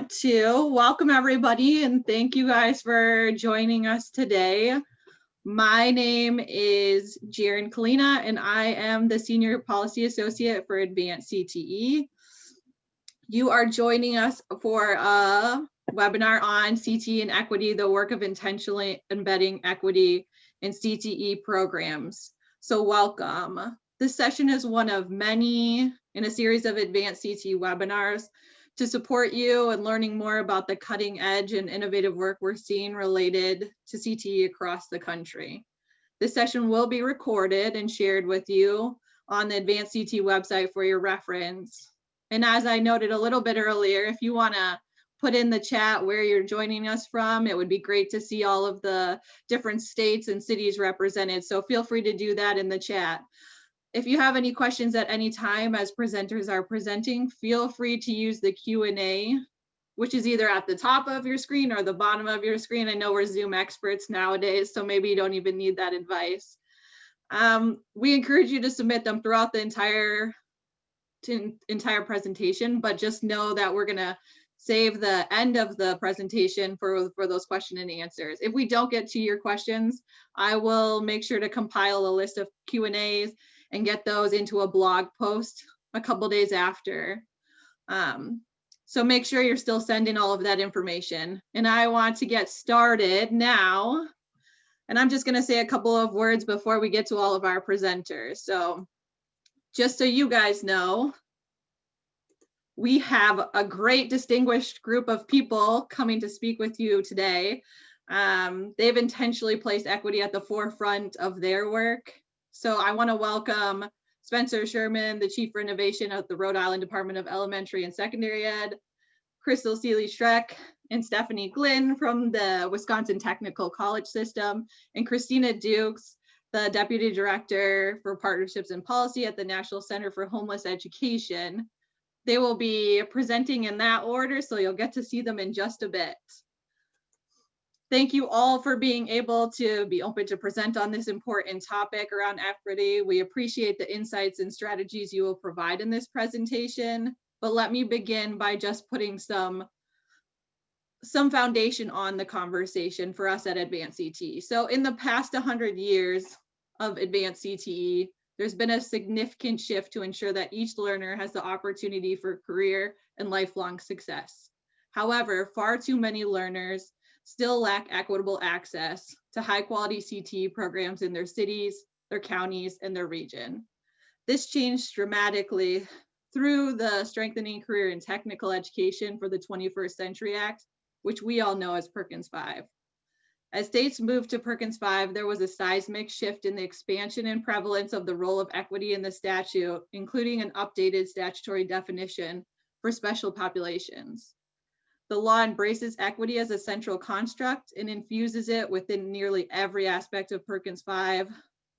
want to welcome everybody and thank you guys for joining us today. My name is Jeran Culina and I am the Senior Policy Associate for Advance CTE. You are joining us for a webinar on CTE and Equity, the work of intentionally embedding equity in CTE programs. So welcome. This session is one of many in a series of Advance CTE webinars to support you in learning more about the cutting edge and innovative work we're seeing related to CTE across the country. This session will be recorded and shared with you on the Advance CTE website for your reference. And as I noted a little bit earlier, if you want to put in the chat where you're joining us from, it would be great to see all of the different states and cities represented. So feel free to do that in the chat. If you have any questions at any time as presenters are presenting, feel free to use the Q&A, which is either at the top of your screen or the bottom of your screen. I know we're Zoom experts nowadays, so maybe you don't even need that advice. We encourage you to submit them throughout the entire presentation, but just know that we're gonna save the end of the presentation for those question and answers. If we don't get to your questions, I will make sure to compile a list of Q&As and get those into a blog post a couple days after. So make sure you're still sending all of that information. And I want to get started now. And I'm just gonna say a couple of words before we get to all of our presenters. So just so you guys know, we have a great distinguished group of people coming to speak with you today. They've intentionally placed equity at the forefront of their work. So I want to welcome Spencer Sherman, the Chief for Innovation at the Rhode Island Department of Elementary and Secondary Ed, Chrystal Seeley-Schreck and Stephanie Glynn from the Wisconsin Technical College System, and Christina Dukes, the Deputy Director for Partnerships and Policy at the National Center for Homeless Education. They will be presenting in that order, so you'll get to see them in just a bit. Thank you all for being able to be open to present on this important topic around equity. We appreciate the insights and strategies you will provide in this presentation, but let me begin by just putting some foundation on the conversation for us at Advance CTE. So in the past 100 years of Advance CTE, there's been a significant shift to ensure that each learner has the opportunity for career and lifelong success. However, far too many learners still lack equitable access to high quality CTE programs in their cities, their counties, and their region. This changed dramatically through the Strengthening Career and Technical Education for the 21st Century Act, which we all know as Perkins 5. As states moved to Perkins 5, there was a seismic shift in the expansion and prevalence of the role of equity in the statute, including an updated statutory definition for special populations. The law embraces equity as a central construct and infuses it within nearly every aspect of Perkins 5,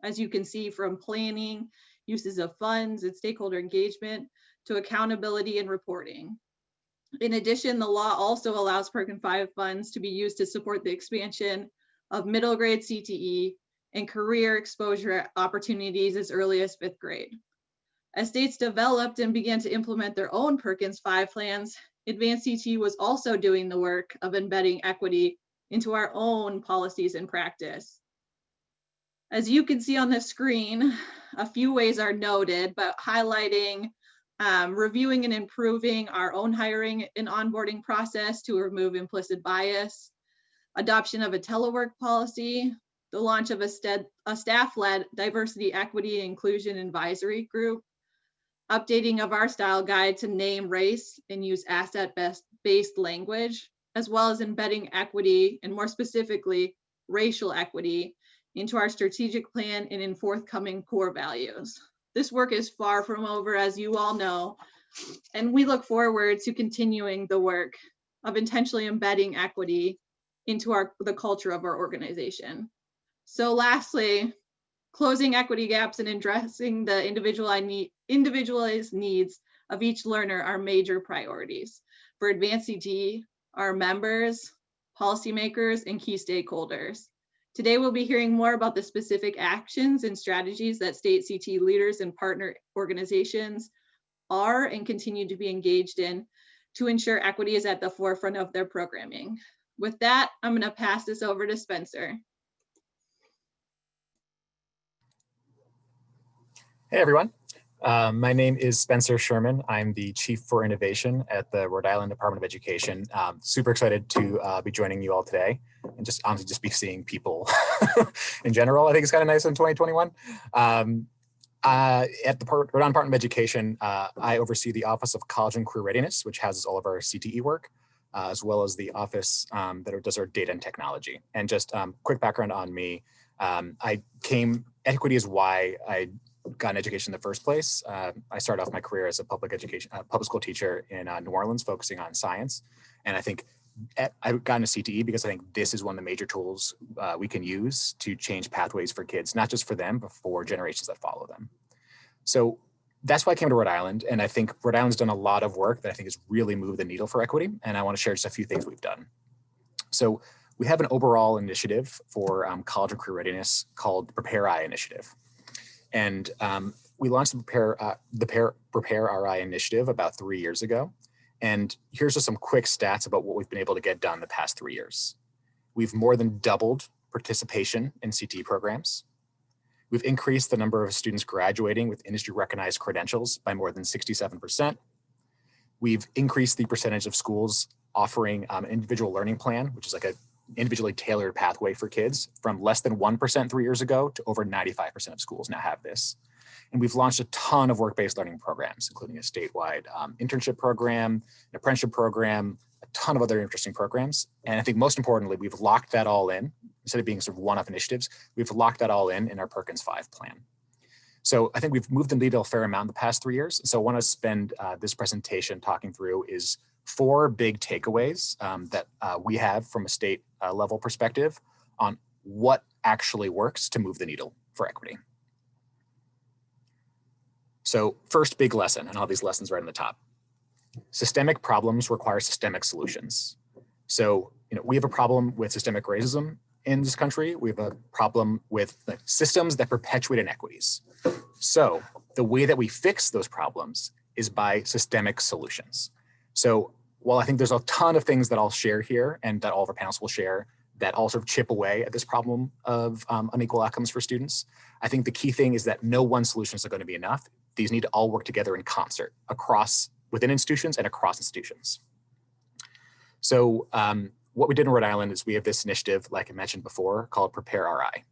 as you can see, from planning, uses of funds, and stakeholder engagement to accountability and reporting. In addition, the law also allows Perkins 5 funds to be used to support the expansion of middle grade CTE and career exposure opportunities as early as 5th grade. As states developed and began to implement their own Perkins 5 plans, Advance CTE was also doing the work of embedding equity into our own policies and practice. As you can see on the screen, a few ways are noted, but highlighting reviewing and improving our own hiring and onboarding process to remove implicit bias, adoption of a telework policy, the launch of a staff-led diversity, equity, and inclusion advisory group, updating of our style guide to name race and use asset-based language, as well as embedding equity, and more specifically, racial equity, into our strategic plan and in forthcoming core values. This work is far from over, as you all know, and we look forward to continuing the work of intentionally embedding equity into the culture of our organization. So lastly, closing equity gaps and addressing the individualized needs of each learner are major priorities for Advance CTE, our members, policymakers, and key stakeholders. Today, we'll be hearing more about the specific actions and strategies that state CTE leaders and partner organizations are and continue to be engaged in to ensure equity is at the forefront of their programming. With that, I'm going to pass this over to Spencer. Hey everyone, my name is Spencer Sherman. I'm the Chief for Innovation at the Rhode Island Department of Education. Super excited to be joining you all today and just honestly just be seeing people in general. I think it's kind of nice in 2021. At the Rhode Island Department of Education, I oversee the Office of College and Career Readiness, which houses all of our CTE work, as well as the office that does our data and technology. And just quick background on me, equity is why I got an education in the first place. I started off my career as a public school teacher in New Orleans, focusing on science. And I think I got into CTE because I think this is one of the major tools we can use to change pathways for kids, not just for them, but for generations that follow them. So that's why I came to Rhode Island. And I think Rhode Island's done a lot of work that I think has really moved the needle for equity. And I want to share just a few things we've done. So we have an overall initiative for college and career readiness called the Prepare RI initiative. And we launched the Prepare RI initiative about 3 years ago. And here's just some quick stats about what we've been able to get done the past 3 years. We've more than doubled participation in CTE programs. We've increased the number of students graduating with industry recognized credentials by more than 67%. We've increased the percentage of schools offering an individual learning plan, which is like an individually tailored pathway for kids, from less than 1% 3 years ago to over 95% of schools now have this. And we've launched a ton of work-based learning programs, including a statewide internship program, an apprenticeship program, a ton of other interesting programs. And I think most importantly, we've locked that all in. Instead of being sort of one-off initiatives, we've locked that all in our Perkins 5 plan. So I think we've moved the needle a fair amount in the past 3 years. So I want to spend this presentation talking through is 4 big takeaways that we have from a state level perspective on what actually works to move the needle for equity. So first big lesson, and all these lessons right on the top. Systemic problems require systemic solutions. So we have a problem with systemic racism in this country. We have a problem with the systems that perpetuate inequities. So the way that we fix those problems is by systemic solutions. So while I think there's a ton of things that I'll share here and that all of our panelists will share that all sort of chip away at this problem of unequal outcomes for students, I think the key thing is that no one solution is going to be enough. These need to all work together in concert within institutions and across institutions. So what we did in Rhode Island is we have this initiative, like I mentioned before, called Prepare RI.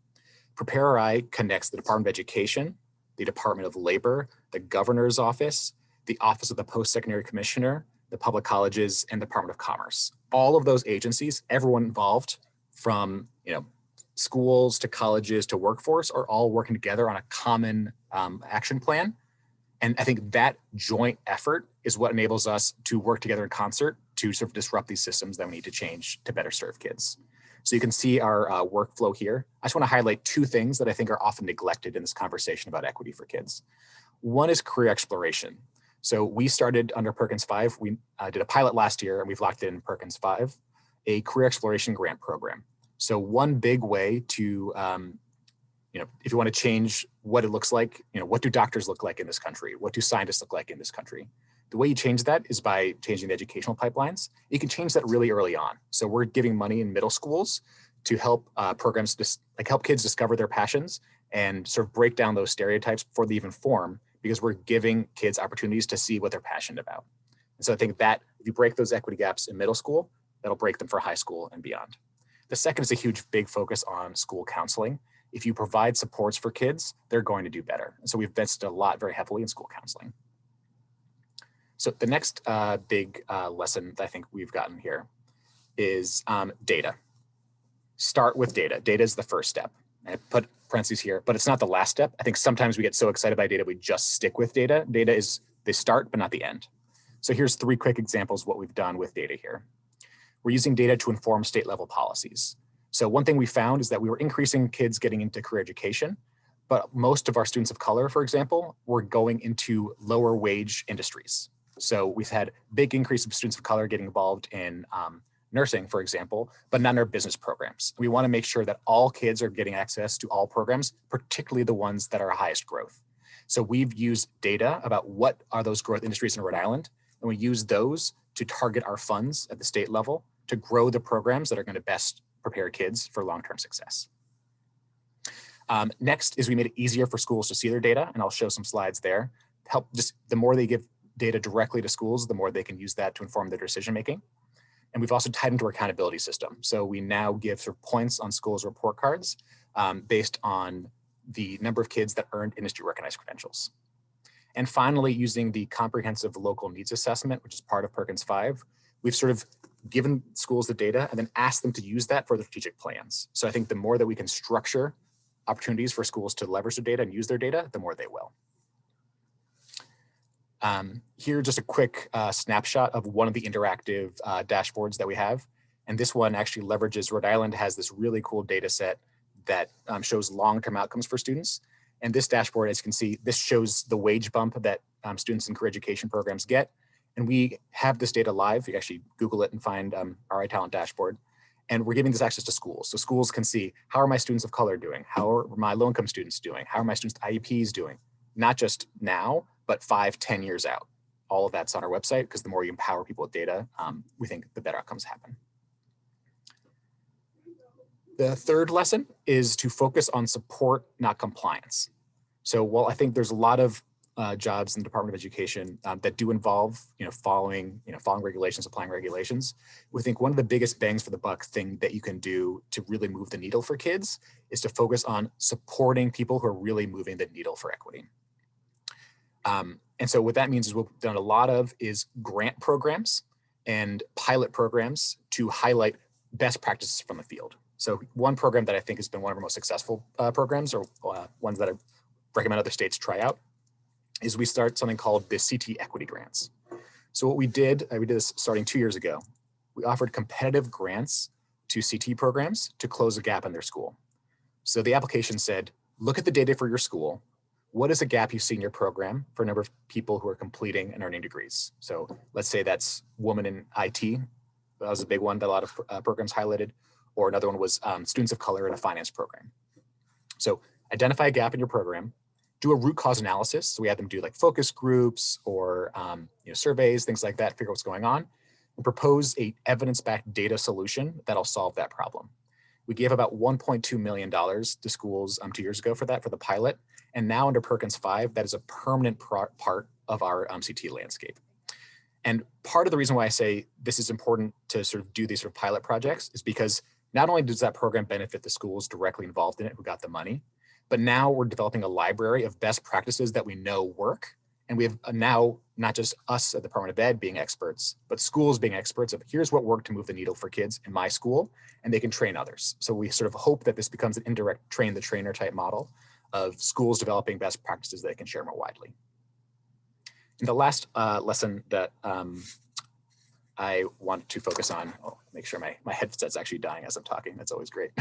Prepare RI connects the Department of Education, the Department of Labor, the Governor's Office, the Office of the Post-Secondary Commissioner, the public colleges, and the Department of Commerce. All of those agencies, everyone involved from schools to colleges to workforce are all working together on a common action plan. And I think that joint effort is what enables us to work together in concert to sort of disrupt these systems that we need to change to better serve kids. So you can see our workflow here. I just want to highlight 2 things that I think are often neglected in this conversation about equity for kids. One is career exploration. So we started under Perkins 5. We did a pilot last year and we've locked in Perkins 5, a career exploration grant program. So one big way to if you want to change what it looks like, what do doctors look like in this country? What do scientists look like in this country? The way you change that is by changing the educational pipelines. You can change that really early on. So we're giving money in middle schools to help programs help kids discover their passions and sort of break down those stereotypes before they even form, because we're giving kids opportunities to see what they're passionate about. And so I think that if you break those equity gaps in middle school, that'll break them for high school and beyond. The second is a huge, big focus on school counseling. If you provide supports for kids, they're going to do better. And so we've invested a lot very heavily in school counseling. So the next big lesson that I think we've gotten here is data. Start with data. Data is the first step. I put parentheses here, but it's not the last step. I think sometimes we get so excited by data, we just stick with data. Data is the start, but not the end. So here's 3 quick examples of what we've done with data here. We're using data to inform state level policies. So one thing we found is that we were increasing kids getting into career education, but most of our students of color, for example, were going into lower wage industries. So we've had big increase of students of color getting involved in nursing, for example, but not in our business programs. We want to make sure that all kids are getting access to all programs, particularly the ones that are highest growth. So we've used data about what are those growth industries in Rhode Island. And we use those to target our funds at the state level to grow the programs that are going to best prepare kids for long-term success. Next is we made it easier for schools to see their data, and I'll show some slides there. The more they give data directly to schools, the more they can use that to inform their decision-making. And we've also tied into our accountability system. So we now give sort of points on schools' report cards based on the number of kids that earned industry recognized credentials. And finally, using the comprehensive local needs assessment, which is part of Perkins 5, we've sort of given schools the data and then asked them to use that for their strategic plans. So I think the more that we can structure opportunities for schools to leverage their data and use their data, the more they will. Here, just a quick snapshot of one of the interactive dashboards that we have. And this one actually leverages, Rhode Island has this really cool data set that shows long-term outcomes for students. And this dashboard, as you can see, this shows the wage bump that students in career education programs get. And we have this data live. You can actually Google it and find our iTalent dashboard. And we're giving this access to schools. So schools can see, how are my students of color doing? How are my low-income students doing? How are my students IEPs doing? Not just now, but 5, 10 years out. All of that's on our website, because the more you empower people with data, we think the better outcomes happen. The third lesson is to focus on support, not compliance. So while I think there's a lot of jobs in the Department of Education that do involve, following regulations, applying regulations, we think one of the biggest bangs for the buck thing that you can do to really move the needle for kids is to focus on supporting people who are really moving the needle for equity. And so what that means is what we've done a lot of is grant programs and pilot programs to highlight best practices from the field. So one program that I think has been one of our most successful programs, or ones that I recommend other states try out, is we start something called the CTE Equity Grants. So what we did this starting 2 years ago. We offered competitive grants to CTE programs to close a gap in their school. So the application said, look at the data for your school. What is a gap you see in your program for a number of people who are completing and earning degrees? So let's say that's women in IT. That was a big one that a lot of programs highlighted. Or another one was students of color in a finance program. So identify a gap in your program, do a root cause analysis. So we had them do like focus groups or surveys, things like that, figure out what's going on, and propose a evidence-backed data solution that'll solve that problem. We gave about $1.2 million to schools 2 years ago for the pilot. And now under Perkins 5, that is a permanent part of our CTE landscape. And part of the reason why I say this is important to sort of do these sort of pilot projects is because not only does that program benefit the schools directly involved in it who got the money, but now we're developing a library of best practices that we know work. And we have now not just us at the Department of Ed being experts, but schools being experts of here's what worked to move the needle for kids in my school, and they can train others. So we sort of hope that this becomes an indirect train the trainer type model of schools developing best practices that they can share more widely. And the last lesson that I want to focus on, I'll make sure my headset's actually dying as I'm talking. That's always great.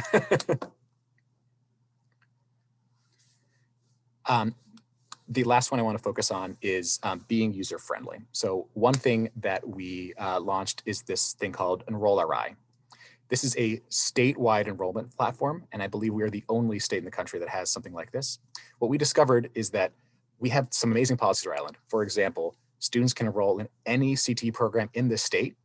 The last one I want to focus on is being user-friendly. So one thing that we launched is this thing called EnrollRI. This is a statewide enrollment platform, and I believe we are the only state in the country that has something like this. What we discovered is that we have some amazing policies in Rhode Island. For example, students can enroll in any CTE program in the state,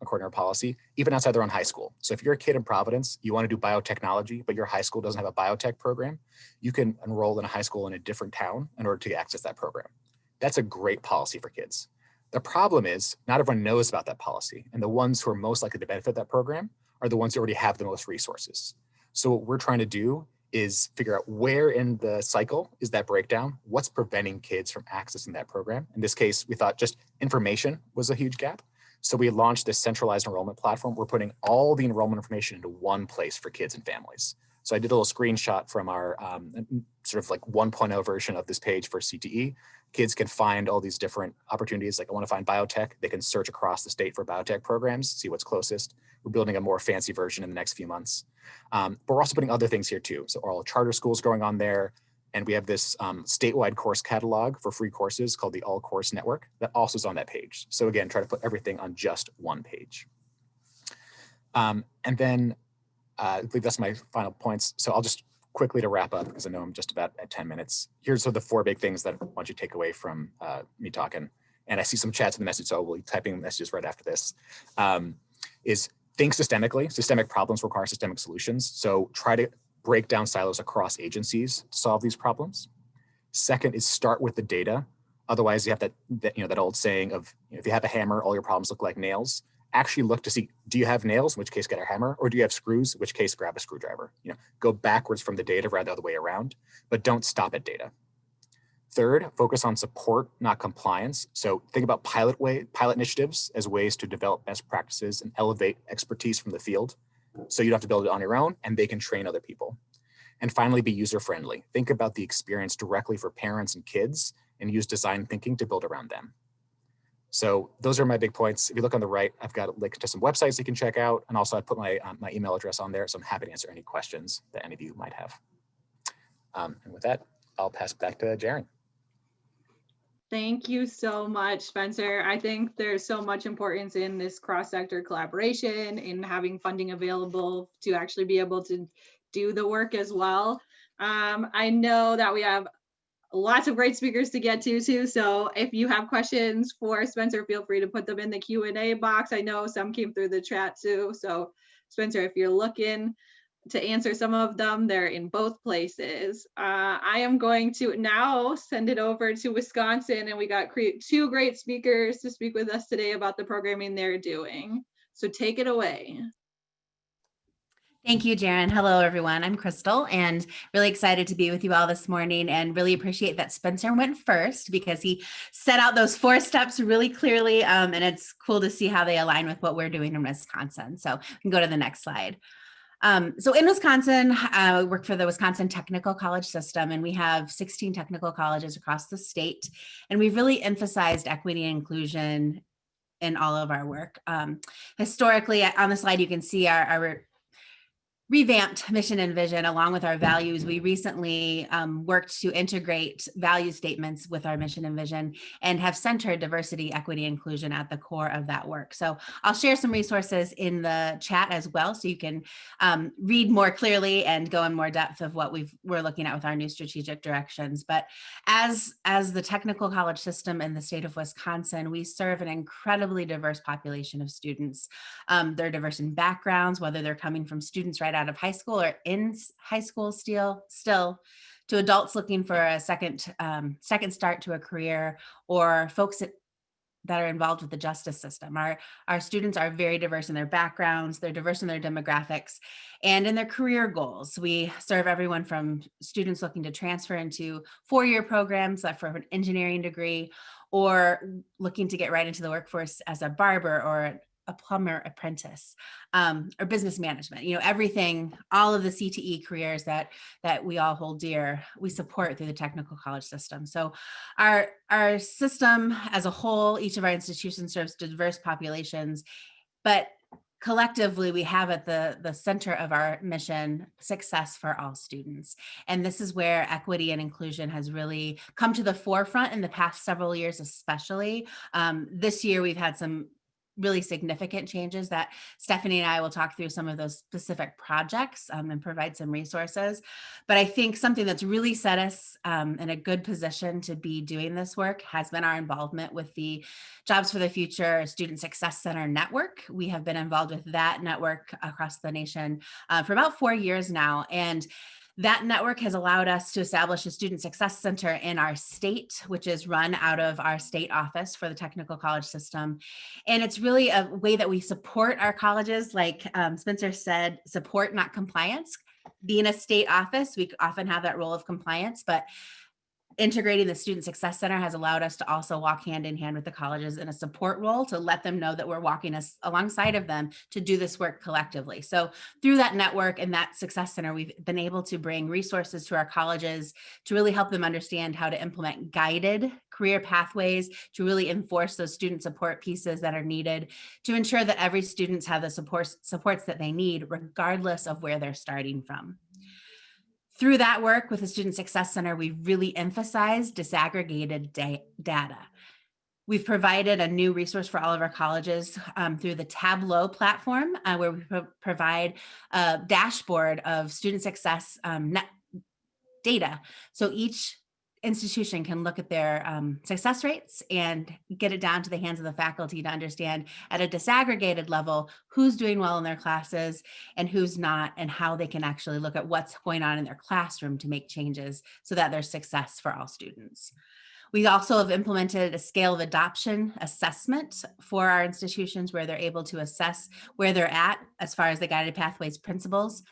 according to our policy, even outside their own high school. So if you're a kid in Providence, you want to do biotechnology, but your high school doesn't have a biotech program, you can enroll in a high school in a different town in order to access that program. That's a great policy for kids. The problem is not everyone knows about that policy, and the ones who are most likely to benefit that program are the ones who already have the most resources. So what we're trying to do is figure out where in the cycle is that breakdown, what's preventing kids from accessing that program. In this case, we thought just information was a huge gap. So we launched this centralized enrollment platform. We're putting all the enrollment information into one place for kids and families. So I did a little screenshot from our sort of like 1.0 version of this page for CTE. Kids can find all these different opportunities. Like I want to find biotech. They can search across the state for biotech programs, see what's closest. We're building a more fancy version in the next few months. But we're also putting other things here too. So all charter schools going on there. And we have this statewide course catalog for free courses called the All Course Network that also is on that page. So again, try to put everything on just one page. And then I believe that's my final points. So I'll just quickly to wrap up because I know I'm just about at 10 minutes. Here's the 4 big things that I want you to take away from me talking. and I see some chats in the message, so I will be typing messages right after this, is think systemically. Systemic problems require systemic solutions. So try to break down silos across agencies to solve these problems. Second is start with the data. Otherwise, you have that old saying of, if you have a hammer, all your problems look like nails. Actually look to see, do you have nails, in which case get a hammer, or do you have screws, in which case grab a screwdriver. Go backwards from the data rather than the other way around, but don't stop at data. Third, focus on support, not compliance. So think about pilot initiatives as ways to develop best practices and elevate expertise from the field. So you don't have to build it on your own, and they can train other people. And finally, be user-friendly. Think about the experience directly for parents and kids, and use design thinking to build around them. So those are my big points. If you look on the right, I've got a link to some websites you can check out. And also I put my email address on there. So I'm happy to answer any questions that any of you might have. And with that, I'll pass it back to Jeran. Thank you so much, Spencer. I think there's so much importance in this cross-sector collaboration, in having funding available to actually be able to do the work as well. I know that we have lots of great speakers to get to too. So if you have questions for Spencer, feel free to put them in the Q&A box. I know some came through the chat too. So Spencer, if you're looking to answer some of them, they're in both places. I am going to now send it over to Wisconsin, and we got two great speakers to speak with us today about the programming they're doing. So take it away. Thank you, Jeran. Hello, everyone. I'm Chrystal, and really excited to be with you all this morning, and really appreciate that Spencer went first because he set out those 4 steps really clearly, and it's cool to see how they align with what we're doing in Wisconsin. So we can go to the next slide. So in Wisconsin, we work for the Wisconsin Technical College System, and we have 16 technical colleges across the state, and we've really emphasized equity and inclusion in all of our work. Historically, on the slide, you can see our revamped mission and vision along with our values. We recently worked to integrate value statements with our mission and vision and have centered diversity, equity, inclusion at the core of that work. So I'll share some resources in the chat as well, so you can read more clearly and go in more depth of what we're looking at with our new strategic directions. But as the technical college system in the state of Wisconsin, we serve an incredibly diverse population of students. They're diverse in backgrounds, whether they're coming from students right out of high school or in high school still to adults looking for a second start to a career, or folks that are involved with the justice system. Our students are very diverse in their backgrounds, they're diverse in their demographics, and in their career goals. We serve everyone from students looking to transfer into 4-year programs for an engineering degree, or looking to get right into the workforce as a barber or a plumber apprentice, or business management, everything, all of the CTE careers that we all hold dear, we support through the technical college system. So our system as a whole, each of our institutions serves diverse populations, but collectively, we have at the center of our mission, success for all students. And this is where equity and inclusion has really come to the forefront in the past several years, especially. This year, we've had some really significant changes that Stephanie and I will talk through some of those specific projects and provide some resources. But I think something that's really set us in a good position to be doing this work has been our involvement with the Jobs for the Future Student Success Center network. We have been involved with that network across the nation for about 4 years now. And that network has allowed us to establish a Student Success Center in our state, which is run out of our state office for the technical college system. And it's really a way that we support our colleges, like Spencer said, support, not compliance. Being a state office, we often have that role of compliance, but integrating the Student Success Center has allowed us to also walk hand in hand with the colleges in a support role to let them know that we're walking alongside of them to do this work collectively. So through that network and that Success Center, we've been able to bring resources to our colleges to really help them understand how to implement guided career pathways, to really enforce those student support pieces that are needed to ensure that every student has the supports that they need, regardless of where they're starting from. Through that work with the Student Success Center, we've really emphasized disaggregated data. We've provided a new resource for all of our colleges through the Tableau platform, where we provide a dashboard of student success data. So each institution can look at their success rates and get it down to the hands of the faculty to understand at a disaggregated level who's doing well in their classes and who's not, and how they can actually look at what's going on in their classroom to make changes so that there's success for all students. We also have implemented a scale of adoption assessment for our institutions where they're able to assess where they're at as far as the guided pathways principles.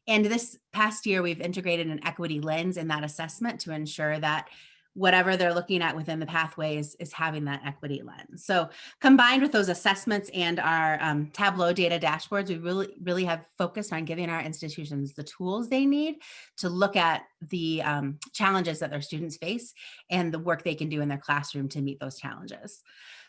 And this past year, we've integrated an equity lens in that assessment to ensure that whatever they're looking at within the pathways is having that equity lens. So combined with those assessments and our Tableau data dashboards, we really have focused on giving our institutions the tools they need to look at the challenges that their students face and the work they can do in their classroom to meet those challenges.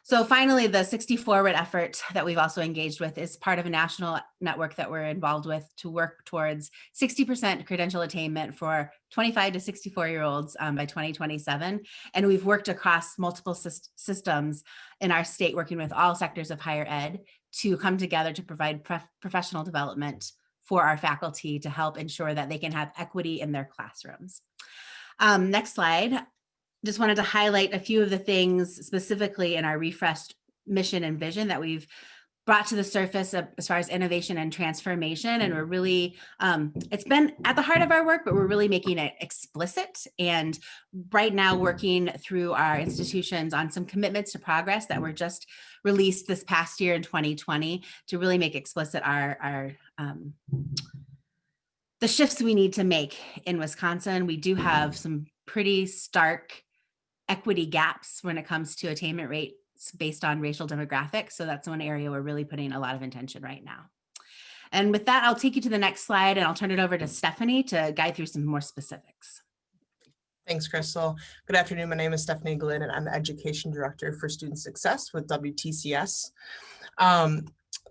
So finally, the 60 Forward effort that we've also engaged with is part of a national network that we're involved with to work towards 60% credential attainment for 25 to 64-year-olds by 2027. And we've worked across multiple systems in our state, working with all sectors of higher ed to come together to provide professional development for our faculty to help ensure that they can have equity in their classrooms. Next slide. Just wanted to highlight a few of the things specifically in our refreshed mission and vision that we've brought to the surface as far as innovation and transformation. And we're really, it's been at the heart of our work, but we're really making it explicit. And right now working through our institutions on some commitments to progress that were just released this past year in 2020 to really make explicit the shifts we need to make in Wisconsin. We do have some pretty stark equity gaps when it comes to attainment rates based on racial demographics. So that's one area we're really putting a lot of attention right now. And with that, I'll take you to the next slide and I'll turn it over to Stephanie to guide through some more specifics. Thanks, Chrystal. Good afternoon. My name is Stephanie Glynn, and I'm the Education Director for Student Success with WTCS.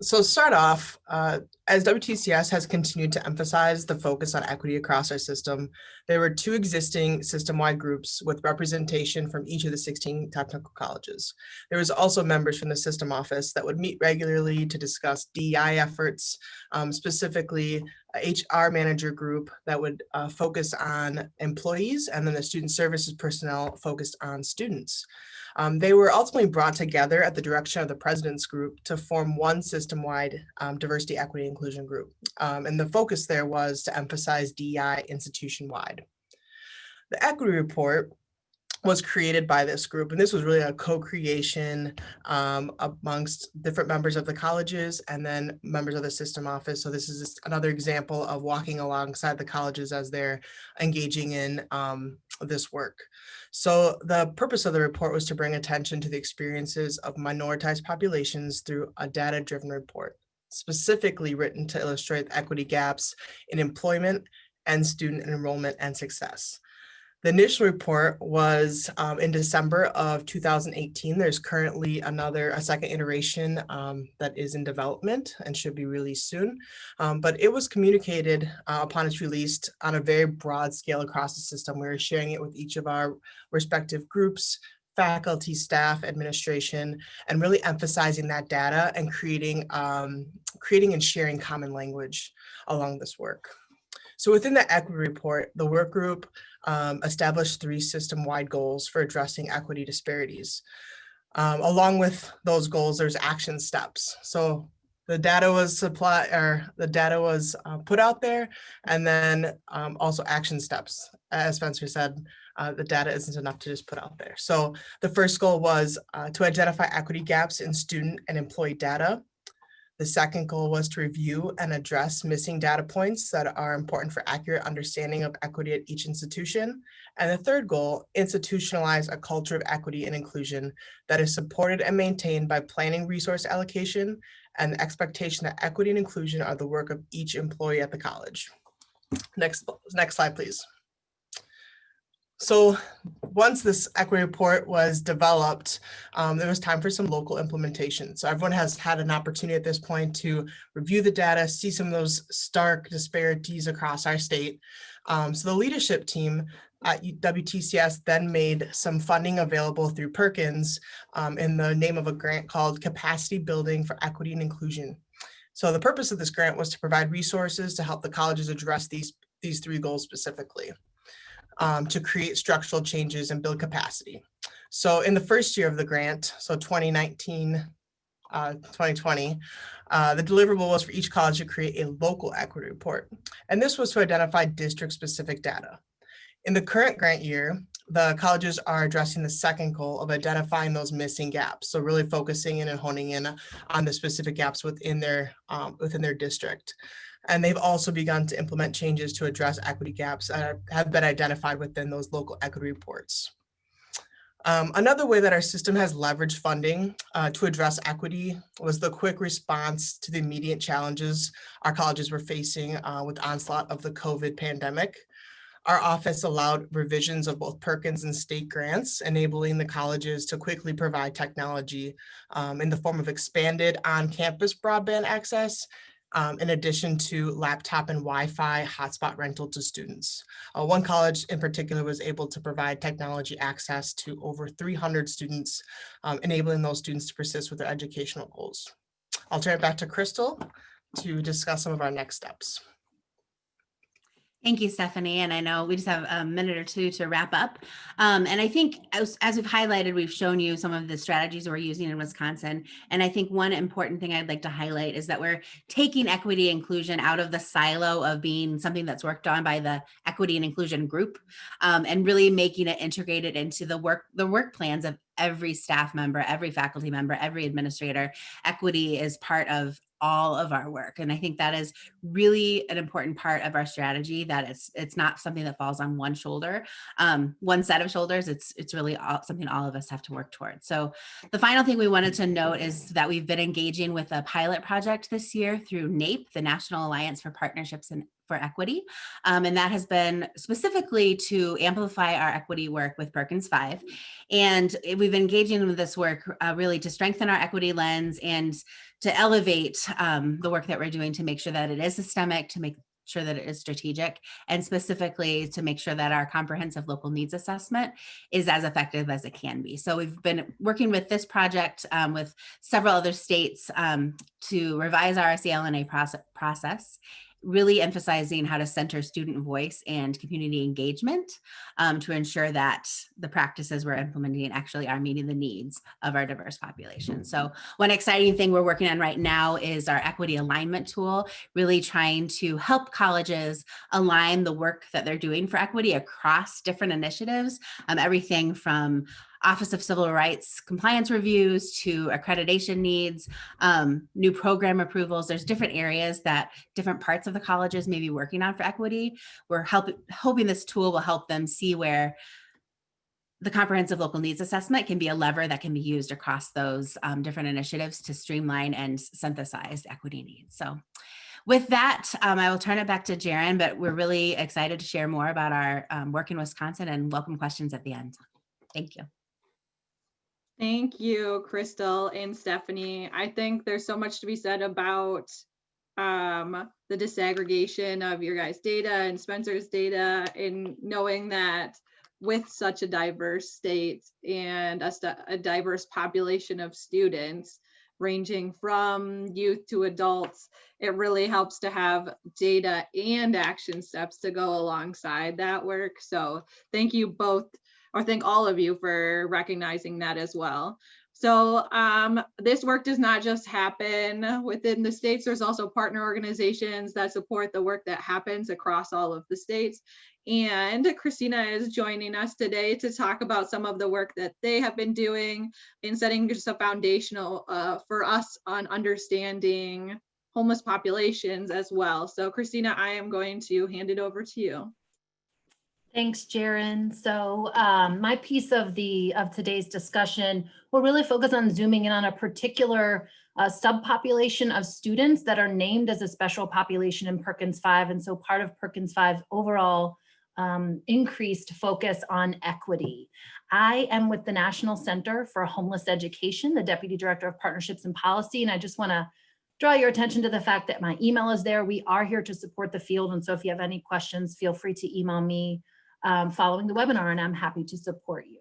So start off, as WTCS has continued to emphasize the focus on equity across our system, there were 2 existing system-wide groups with representation from each of the 16 technical colleges. There was also members from the system office that would meet regularly to discuss DEI efforts, specifically a HR manager group that would focus on employees, and then the student services personnel focused on students. They were ultimately brought together at the direction of the president's group to form one system-wide diversity, equity, inclusion group. And the focus there was to emphasize DEI institution-wide. The equity report was created by this group, and this was really a co-creation amongst different members of the colleges and then members of the system office. So this is just another example of walking alongside the colleges as they're engaging in this work. So the purpose of the report was to bring attention to the experiences of minoritized populations through a data-driven report, specifically written to illustrate equity gaps in employment and student enrollment and success. The initial report was in December of 2018. There's currently a second iteration that is in development and should be released soon. But it was communicated upon its release on a very broad scale across the system. We were sharing it with each of our respective groups, faculty, staff, administration, and really emphasizing that data and creating and sharing common language along this work. So within the equity report, the work group established 3 system-wide goals for addressing equity disparities. Along with those goals, there's action steps. So the data was put out there, and then also action steps. As Spencer said, the data isn't enough to just put out there. So the first goal was to identify equity gaps in student and employee data. The second goal was to review and address missing data points that are important for accurate understanding of equity at each institution. And the third goal, institutionalize a culture of equity and inclusion that is supported and maintained by planning resource allocation and the expectation that equity and inclusion are the work of each employee at the college. Next slide, please. So once this equity report was developed, there was time for some local implementation. So everyone has had an opportunity at this point to review the data, see some of those stark disparities across our state. So the leadership team at WTCS then made some funding available through Perkins in the name of a grant called Capacity Building for Equity and Inclusion. So the purpose of this grant was to provide resources to help the colleges address these 3 goals specifically. to create structural changes and build capacity. So in the first year of the grant, so 2019, 2020, the deliverable was for each college to create a local equity report. And this was to identify district-specific data. In the current grant year, the colleges are addressing the second goal of identifying those missing gaps. So really focusing in and honing in on the specific gaps within their district. And they've also begun to implement changes to address equity gaps that have been identified within those local equity reports. Another way that our system has leveraged funding to address equity was the quick response to the immediate challenges our colleges were facing with onslaught of the COVID pandemic. Our office allowed revisions of both Perkins and state grants, enabling the colleges to quickly provide technology in the form of expanded on-campus broadband access, in addition to laptop and Wi-Fi hotspot rental to students. One college in particular was able to provide technology access to over 300 students, enabling those students to persist with their educational goals. I'll turn it back to Chrystal to discuss some of our next steps. Thank you, Stephanie. And I know we just have a minute or two to wrap up. And I think as we've highlighted, we've shown you some of the strategies we're using in Wisconsin. And I think one important thing I'd like to highlight is that we're taking equity inclusion out of the silo of being something that's worked on by the equity and inclusion group, and really making it integrated into the work plans of every staff member, every faculty member, every administrator. Equity is part of all of our work. And I think that is really an important part of our strategy, that it's not something that falls on one shoulder, one set of shoulders. It's really something all of us have to work towards. So the final thing we wanted to note is that we've been engaging with a pilot project this year through NAEP, the National Alliance for Partnerships for Equity. And that has been specifically to amplify our equity work with Perkins 5. And we've been engaging with this work really to strengthen our equity lens and to elevate the work that we're doing to make sure that it is systemic, to make sure that it is strategic, and specifically to make sure that our comprehensive local needs assessment is as effective as it can be. So we've been working with this project with several other states to revise our RCLNA process, really emphasizing how to center student voice and community engagement to ensure that the practices we're implementing actually are meeting the needs of our diverse population. So one exciting thing we're working on right now is our equity alignment tool, really trying to help colleges align the work that they're doing for equity across different initiatives, everything from Office of Civil Rights compliance reviews to accreditation needs, new program approvals. There's different areas that different parts of the colleges may be working on for equity. We're hoping this tool will help them see where the comprehensive local needs assessment can be a lever that can be used across those different initiatives to streamline and synthesize equity needs. So with that, I will turn it back to Jeran, but we're really excited to share more about our work in Wisconsin and welcome questions at the end. Thank you. Thank you, Chrystal and Stephanie. I think there's so much to be said about the disaggregation of your guys' data and Spencer's data, and knowing that with such a diverse state and a diverse population of students ranging from youth to adults, it really helps to have data and action steps to go alongside that work. So thank you both, or thank all of you for recognizing that as well. So this work does not just happen within the states. There's also partner organizations that support the work that happens across all of the states. And Christina is joining us today to talk about some of the work that they have been doing in setting just a foundational for us on understanding homeless populations as well. So Christina, I am going to hand it over to you. Thanks, Jeran. So my piece of today's discussion will really focus on zooming in on a particular subpopulation of students that are named as a special population in Perkins 5. And so part of Perkins 5's overall increased focus on equity. I am with the National Center for Homeless Education, the Deputy Director of Partnerships and Policy, and I just want to draw your attention to the fact that my email is there. We are here to support the field, and so if you have any questions, feel free to email me following the webinar, and I'm happy to support you.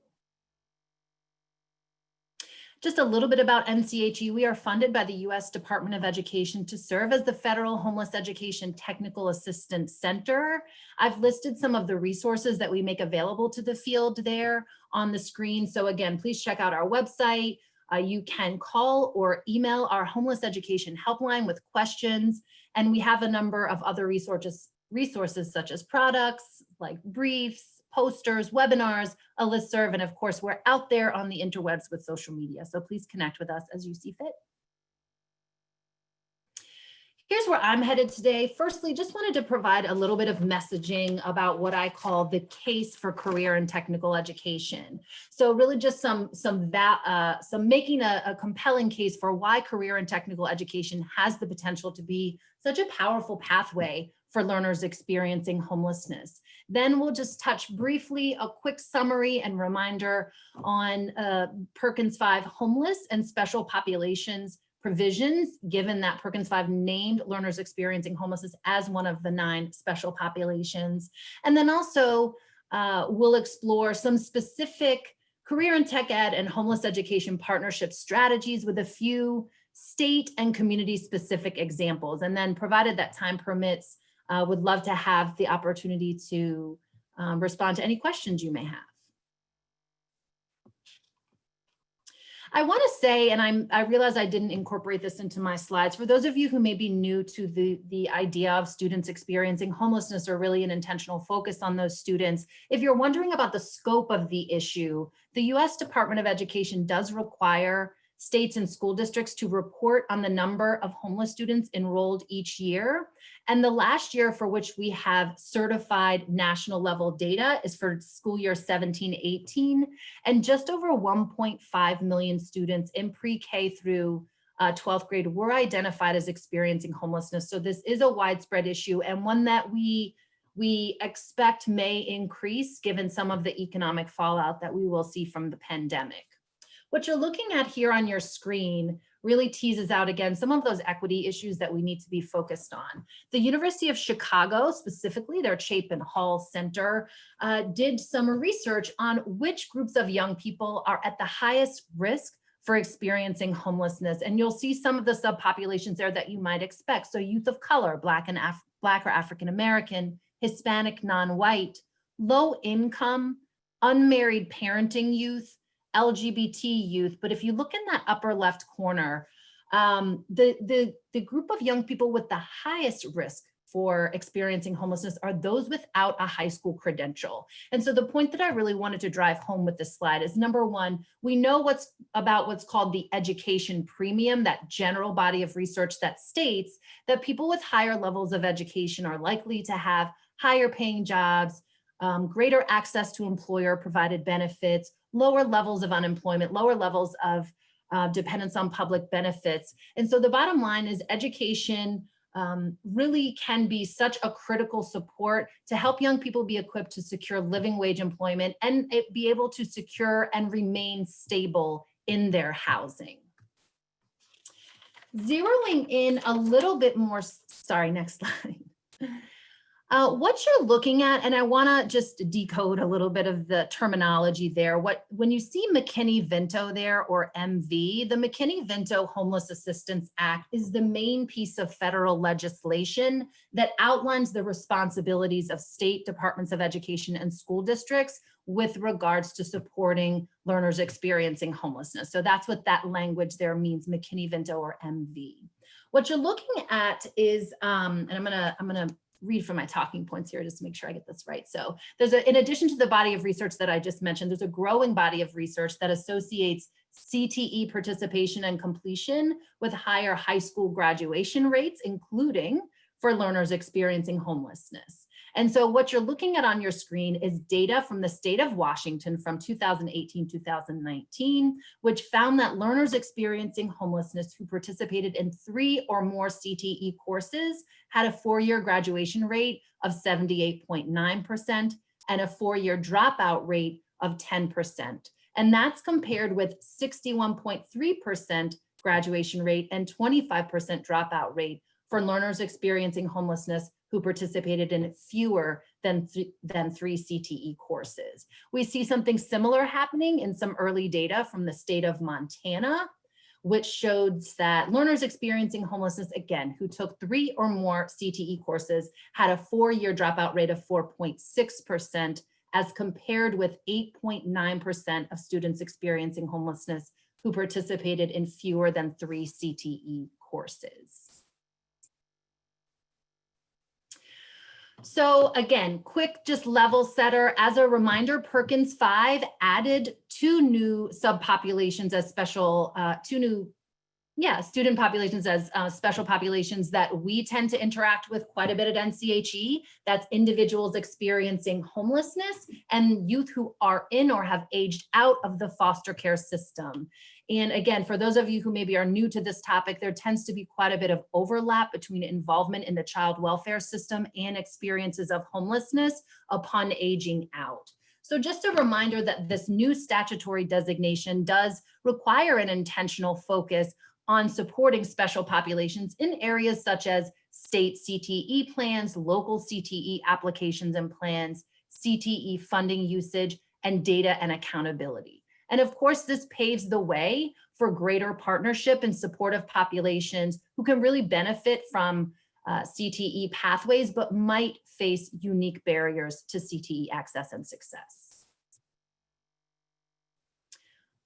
Just a little bit about NCHE. We are funded by the U.S. Department of Education to serve as the Federal Homeless Education Technical Assistance Center. I've listed some of the resources that we make available to the field there on the screen. So again, please check out our website. You can call or email our homeless education helpline with questions. And we have a number of other resources such as products like briefs, posters, webinars, a listserv, and of course, we're out there on the interwebs with social media. So please connect with us as you see fit. Here's where I'm headed today. Firstly, just wanted to provide a little bit of messaging about what I call the case for career and technical education. So really just some making a compelling case for why career and technical education has the potential to be such a powerful pathway for learners experiencing homelessness. Then we'll just touch briefly a quick summary and reminder on Perkins 5 homeless and special populations provisions, given that Perkins 5 named learners experiencing homelessness as one of the 9 special populations. And then also we'll explore some specific career and tech ed and homeless education partnership strategies with a few state and community specific examples. And then provided that time permits, would love to have the opportunity to respond to any questions you may have. I want to say, and I realize I didn't incorporate this into my slides, for those of you who may be new to the idea of students experiencing homelessness or really an intentional focus on those students, if you're wondering about the scope of the issue, the U.S. Department of Education does require states and school districts to report on the number of homeless students enrolled each year. And the last year for which we have certified national level data is for school year 17-18, and just over 1.5 million students in pre-K through 12th grade were identified as experiencing homelessness. So this is a widespread issue and one that we expect may increase given some of the economic fallout that we will see from the pandemic. What you're looking at here on your screen really teases out again some of those equity issues that we need to be focused on. The University of Chicago, specifically their Chapin Hall Center, did some research on which groups of young people are at the highest risk for experiencing homelessness. And you'll see some of the subpopulations there that you might expect. So youth of color, Black or African American, Hispanic, non-white, low income, unmarried parenting youth, LGBT youth. But if you look in that upper left corner, the group of young people with the highest risk for experiencing homelessness are those without a high school credential. And so the point that I really wanted to drive home with this slide is, number one, we know what's called the education premium, that general body of research that states that people with higher levels of education are likely to have higher paying jobs, greater access to employer provided benefits, lower levels of unemployment, lower levels of dependence on public benefits. And so the bottom line is education really can be such a critical support to help young people be equipped to secure living wage employment and be able to secure and remain stable in their housing. Zeroing in a little bit more, sorry, next slide. What you're looking at, and I want to just decode a little bit of the terminology there. When you see McKinney-Vento there, or MV, the McKinney-Vento Homeless Assistance Act is the main piece of federal legislation that outlines the responsibilities of state departments of education and school districts with regards to supporting learners experiencing homelessness. So that's what that language there means, McKinney-Vento or MV. What you're looking at is, and I'm gonna read from my talking points here just to make sure I get this right. So there's in addition to the body of research that I just mentioned, there's a growing body of research that associates CTE participation and completion with higher high school graduation rates, including for learners experiencing homelessness. And so what you're looking at on your screen is data from the state of Washington from 2018-2019, which found that learners experiencing homelessness who participated in 3 or more CTE courses had a 4-year graduation rate of 78.9% and a 4-year dropout rate of 10%. And that's compared with 61.3% graduation rate and 25% dropout rate for learners experiencing homelessness who participated in fewer than three CTE courses. We see something similar happening in some early data from the state of Montana, which shows that learners experiencing homelessness, again, who took 3 or more CTE courses, had a 4-year dropout rate of 4.6%, as compared with 8.9% of students experiencing homelessness who participated in fewer than 3 CTE courses. So again, quick just level setter. As a reminder, Perkins 5 added 2 new subpopulations as special, 2 new student populations as special populations that we tend to interact with quite a bit at NCHE. That's individuals experiencing homelessness and youth who are in or have aged out of the foster care system. And again, for those of you who maybe are new to this topic, there tends to be quite a bit of overlap between involvement in the child welfare system and experiences of homelessness upon aging out. So just a reminder that this new statutory designation does require an intentional focus on supporting special populations in areas such as state CTE plans, local CTE applications and plans, CTE funding usage, and data and accountability. And of course, this paves the way for greater partnership and support of populations who can really benefit from CTE pathways, but might face unique barriers to CTE access and success.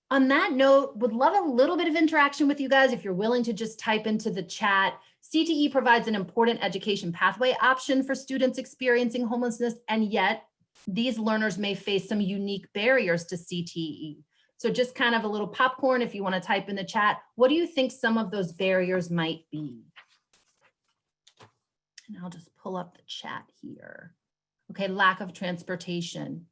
On that note, would love a little bit of interaction with you guys if you're willing to just type into the chat. CTE provides an important education pathway option for students experiencing homelessness, and yet these learners may face some unique barriers to CTE. So just kind of a little popcorn if you want to type in the chat. What do you think some of those barriers might be? And I'll just pull up the chat here. Okay, lack of transportation.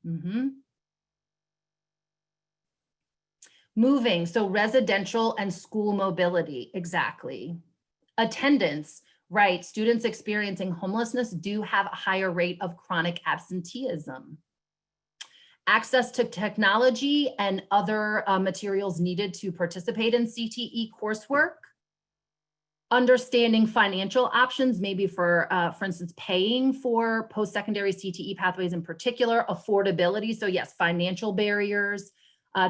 Moving, so residential and school mobility, exactly. Attendance, right, students experiencing homelessness do have a higher rate of chronic absenteeism. Access to technology and other materials needed to participate in CTE coursework. Understanding financial options, maybe for instance, paying for post-secondary CTE pathways in particular. Affordability, so yes, financial barriers.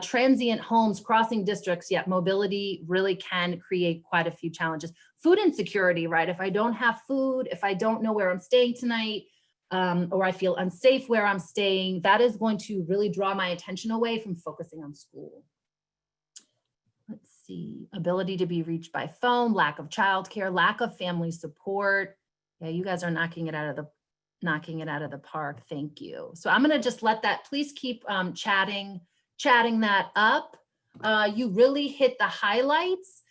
Transient homes, crossing districts, yet mobility really can create quite a few challenges. Food insecurity, right? If I don't have food, if I don't know where I'm staying tonight, or I feel unsafe where I'm staying, that is going to really draw my attention away from focusing on school. Let's see, ability to be reached by phone, lack of childcare, lack of family support. Yeah, you guys are knocking it out of the park. Thank you. So I'm gonna just let that, please keep chatting that up. You really hit the highlights.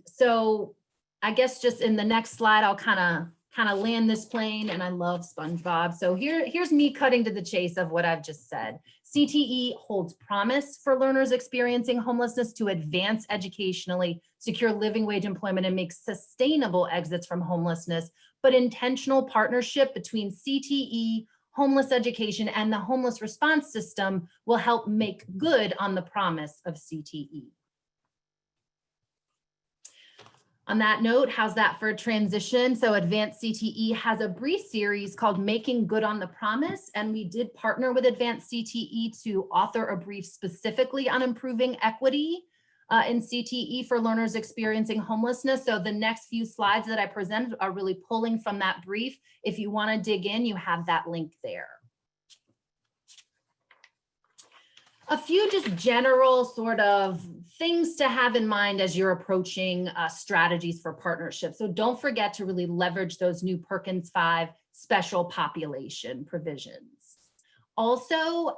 So I guess just in the next slide, I'll kind of land this plane, and I love SpongeBob. So here's me cutting to the chase of what I've just said. CTE holds promise for learners experiencing homelessness to advance educationally, secure living wage employment, and make sustainable exits from homelessness. But intentional partnership between CTE, homeless education, and the homeless response system will help make good on the promise of CTE. On that note, how's that for a transition? So Advance CTE has a brief series called Making Good on the Promise, and we did partner with Advance CTE to author a brief specifically on improving equity in CTE for learners experiencing homelessness. So the next few slides that I presented are really pulling from that brief. If you want to dig in, you have that link there. A few just general sort of things to have in mind as you're approaching strategies for partnerships. So don't forget to really leverage those new Perkins 5 special population provisions. Also,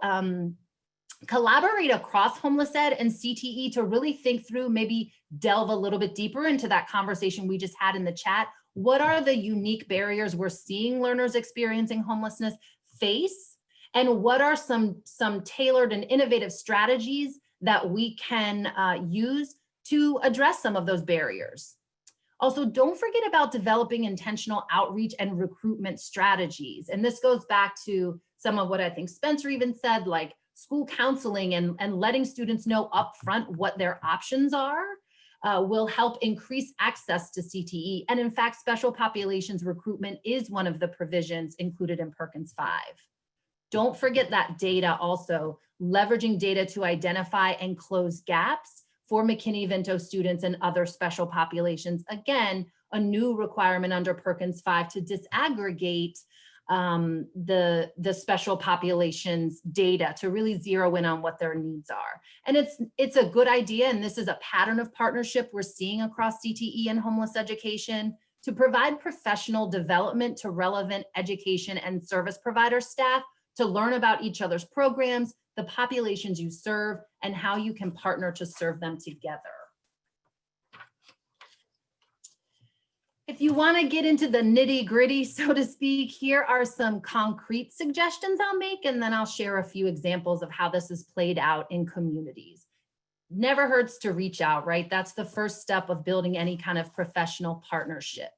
collaborate across homeless ed and CTE to really think through, maybe delve a little bit deeper into that conversation we just had in the chat. What are the unique barriers we're seeing learners experiencing homelessness face? And what are some tailored and innovative strategies that we can use to address some of those barriers? Also, don't forget about developing intentional outreach and recruitment strategies. And this goes back to some of what I think Spencer even said, like school counseling and letting students know upfront what their options are. will help increase access to CTE. And in fact, special populations recruitment is one of the provisions included in Perkins 5. Don't forget that data also, leveraging data to identify and close gaps for McKinney-Vento students and other special populations. Again, a new requirement under Perkins 5 to disaggregate the special populations data to really zero in on what their needs are. And it's a good idea, and this is a pattern of partnership we're seeing across CTE and homeless education to provide professional development to relevant education and service provider staff to learn about each other's programs, the populations you serve, and how you can partner to serve them together. If you want to get into the nitty-gritty, so to speak, here are some concrete suggestions I'll make, and then I'll share a few examples of how this is played out in communities. Never hurts to reach out, right? That's the first step of building any kind of professional partnership.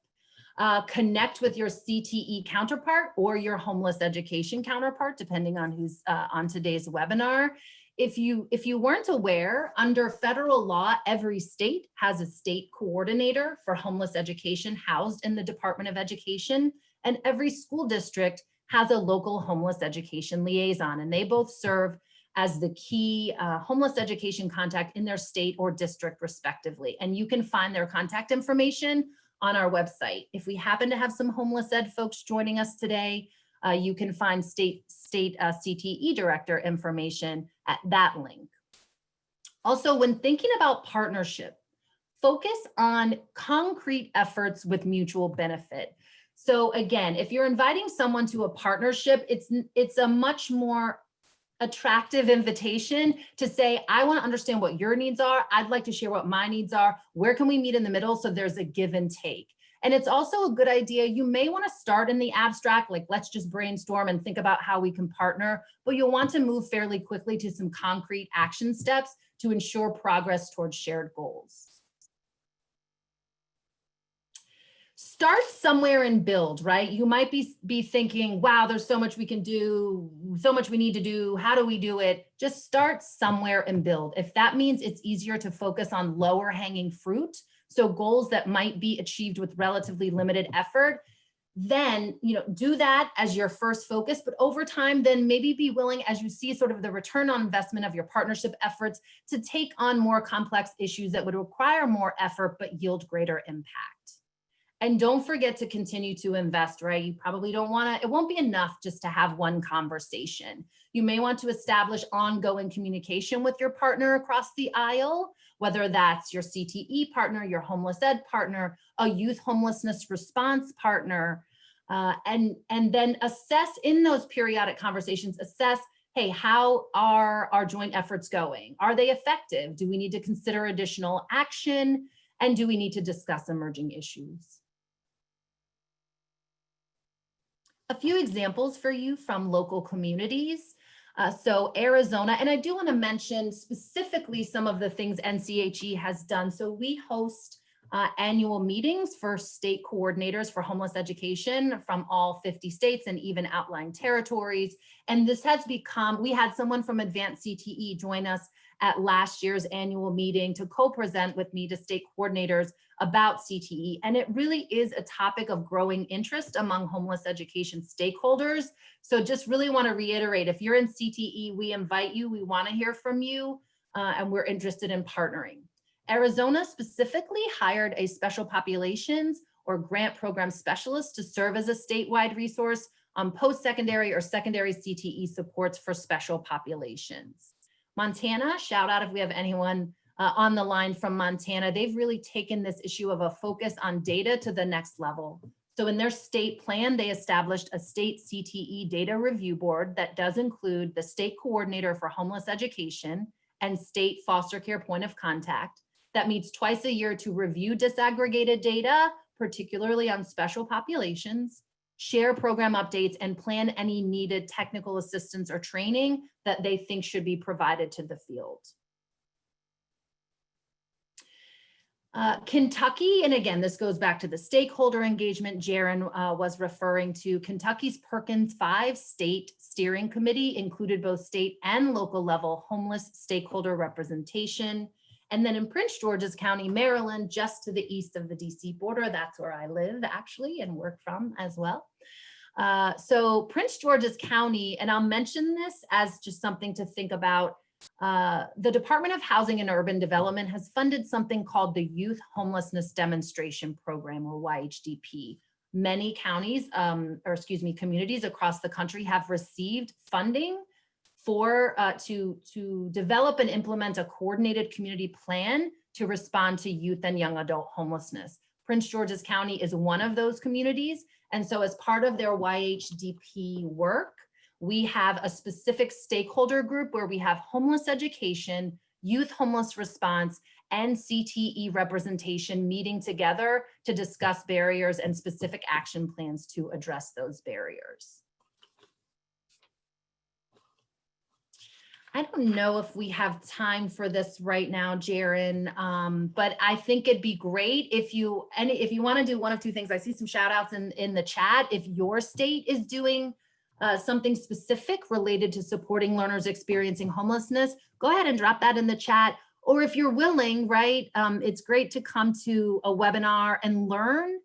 Connect with your CTE counterpart or your homeless education counterpart, depending on who's on today's webinar. If you weren't aware, under federal law, every state has a state coordinator for homeless education housed in the Department of Education, and every school district has a local homeless education liaison, and they both serve as the key homeless education contact in their state or district respectively. And you can find their contact information on our website. If we happen to have some homeless ed folks joining us today, you can find state CTE director information at that link. Also, when thinking about partnership, focus on concrete efforts with mutual benefit. So again, if you're inviting someone to a partnership, it's a much more attractive invitation to say, I want to understand what your needs are. I'd like to share what my needs are. Where can we meet in the middle? So there's a give and take. And it's also a good idea. You may want to start in the abstract, like let's just brainstorm and think about how we can partner, but you'll want to move fairly quickly to some concrete action steps to ensure progress towards shared goals. Start somewhere and build, right? You might be thinking, wow, there's so much we can do, so much we need to do. How do we do it? Just start somewhere and build. If that means it's easier to focus on lower hanging fruit, so goals that might be achieved with relatively limited effort, then do that as your first focus. But over time, then maybe be willing, as you see sort of the return on investment of your partnership efforts, to take on more complex issues that would require more effort but yield greater impact. And don't forget to continue to invest, right? You probably don't want to, it won't be enough just to have one conversation. You may want to establish ongoing communication with your partner across the aisle, whether that's your CTE partner, your homeless ed partner, a youth homelessness response partner, and then assess in those periodic conversations, assess, hey, how are our joint efforts going? Are they effective? Do we need to consider additional action? And do we need to discuss emerging issues? A few examples for you from local communities. So Arizona, and I do want to mention specifically some of the things NCHE has done. So we host annual meetings for state coordinators for homeless education from all 50 states and even outlying territories. And this has become, we had someone from Advance CTE join us at last year's annual meeting to co-present with me to state coordinators about CTE. And it really is a topic of growing interest among homeless education stakeholders. So just really want to reiterate, if you're in CTE, we invite you, we want to hear from you, and we're interested in partnering. Arizona specifically hired a special populations or grant program specialist to serve as a statewide resource on post-secondary or secondary CTE supports for special populations. Montana, shout out if we have anyone on the line from Montana. They've really taken this issue of a focus on data to the next level. So in their state plan, they established a state CTE data review board that does include the state coordinator for homeless education and state foster care point of contact that meets twice a year to review disaggregated data, particularly on special populations, share program updates, and plan any needed technical assistance or training that they think should be provided to the field. Kentucky, and again, this goes back to the stakeholder engagement Jeran was referring to. Kentucky's Perkins 5 state steering committee included both state and local level homeless stakeholder representation. And then in Prince George's County, Maryland, just to the east of the DC border, that's where I live actually and work from as well. So Prince George's County, and I'll mention this as just something to think about. The Department of Housing and Urban Development has funded something called the Youth Homelessness Demonstration Program, or YHDP. Many counties, communities across the country have received funding for to develop and implement a coordinated community plan to respond to youth and young adult homelessness. Prince George's County is one of those communities. And so as part of their YHDP work, we have a specific stakeholder group where we have homeless education, youth homeless response, and CTE representation meeting together to discuss barriers and specific action plans to address those barriers. I don't know if we have time for this right now, Jeran, but I think it'd be great if you want to do one of two things. I see some shout outs in the chat. If your state is doing something specific related to supporting learners experiencing homelessness, go ahead and drop that in the chat. Or if you're willing, right, it's great to come to a webinar and learn,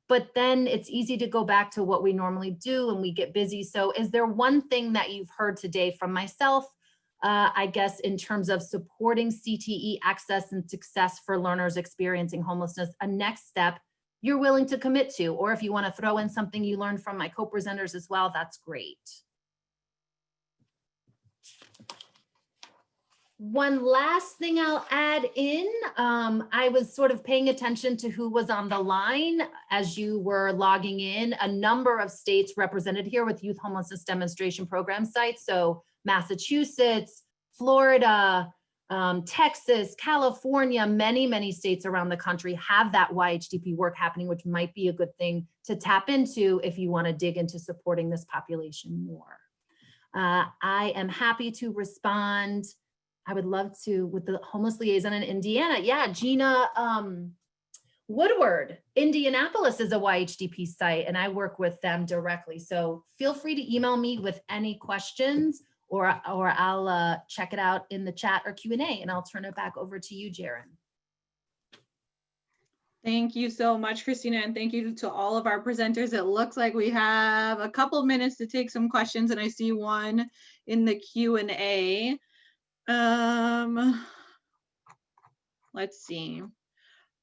but then it's easy to go back to what we normally do and we get busy. So is there one thing that you've heard today from myself, I guess, in terms of supporting CTE access and success for learners experiencing homelessness, a next step you're willing to commit to? Or if you want to throw in something you learned from my co-presenters as well, that's great. One last thing I'll add in, I was sort of paying attention to who was on the line as you were logging in. A number of states represented here with youth homelessness demonstration program sites. So Massachusetts, Florida, Texas, California, many states around the country have that YHDP work happening, which might be a good thing to tap into if you want to dig into supporting this population more. I am happy to respond. I would love to with the homeless liaison in Indiana. Yeah, Gina Woodward, Indianapolis is a YHDP site and I work with them directly. So feel free to email me with any questions or I'll check it out in the chat or Q&A and I'll turn it back over to you, Jeran. Thank you so much, Christina, and thank you to all of our presenters. It looks like we have a couple of minutes to take some questions, and I see one in the Q&A. Let's see.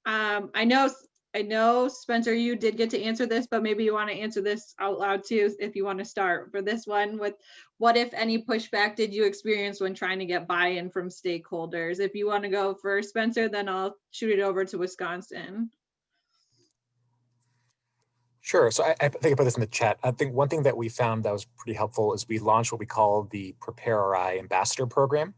I know, Spencer, you did get to answer this, but maybe you want to answer this out loud too, if you want to start for this one with what, if any, pushback did you experience when trying to get buy-in from stakeholders? If you want to go first, Spencer, then I'll shoot it over to Wisconsin. Sure. So I think I put this in the chat. I think one thing that we found that was pretty helpful is we launched what we call the Prepare RI Ambassador Program.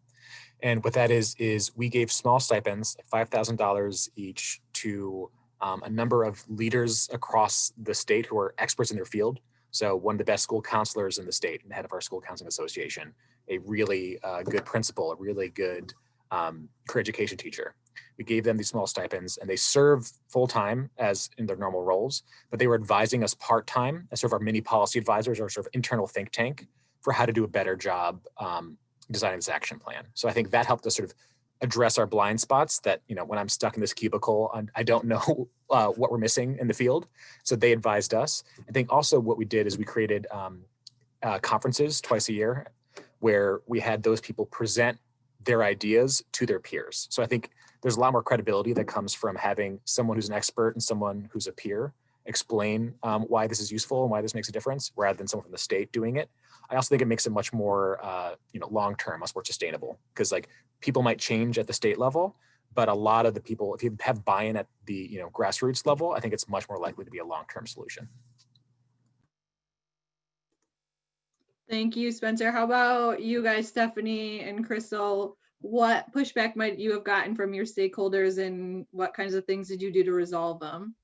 And what that is we gave small stipends, like $5,000 each, to a number of leaders across the state who are experts in their field. So one of the best school counselors in the state and the head of our school counseling association, a really good principal, a really good career education teacher. We gave them these small stipends and they serve full-time as in their normal roles, but they were advising us part-time as sort of our mini policy advisors or sort of internal think tank for how to do a better job designing this action plan. So I think that helped us sort of address our blind spots that, you know, when I'm stuck in this cubicle, I don't know what we're missing in the field. So they advised us. I think also what we did is we created conferences twice a year where we had those people present their ideas to their peers. So I think there's a lot more credibility that comes from having someone who's an expert and someone who's a peer explain why this is useful and why this makes a difference, rather than someone from the state doing it. I also think it makes it much more, long-term, much more sustainable, because like people might change at the state level, but a lot of the people, if you have buy-in at the grassroots level, I think it's much more likely to be a long-term solution. Thank you, Spencer. How about you guys, Stephanie and Chrystal? What pushback might you have gotten from your stakeholders and what kinds of things did you do to resolve them?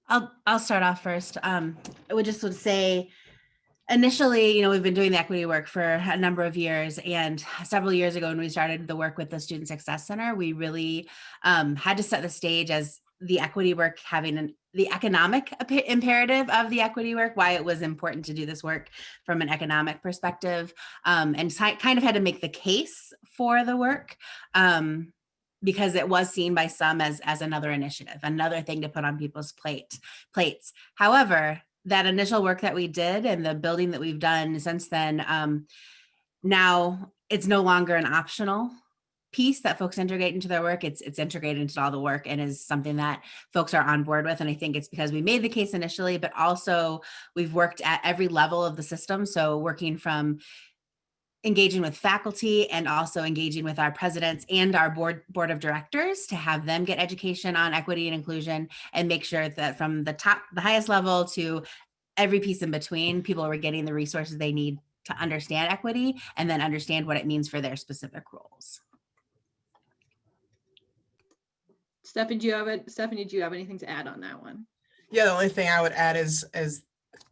I'll start off first. I would say initially, we've been doing the equity work for a number of years, and several years ago when we started the work with the Student Success Center, we really had to set the stage as the equity work having the economic imperative of the equity work, why it was important to do this work from an economic perspective, and kind of had to make the case for the work. because it was seen by some as another initiative, another thing to put on people's plates. However, that initial work that we did and the building that we've done since then, now it's no longer an optional piece that folks integrate into their work. It's integrated into all the work and is something that folks are on board with. And I think it's because we made the case initially, but also we've worked at every level of the system. So working from engaging with faculty and also engaging with our presidents and our board of directors to have them get education on equity and inclusion, and make sure that from the highest level to every piece in between, people were getting the resources they need to understand equity and then understand what it means for their specific roles. Stephanie, do you have anything to add on that one? Yeah, the only thing I would add is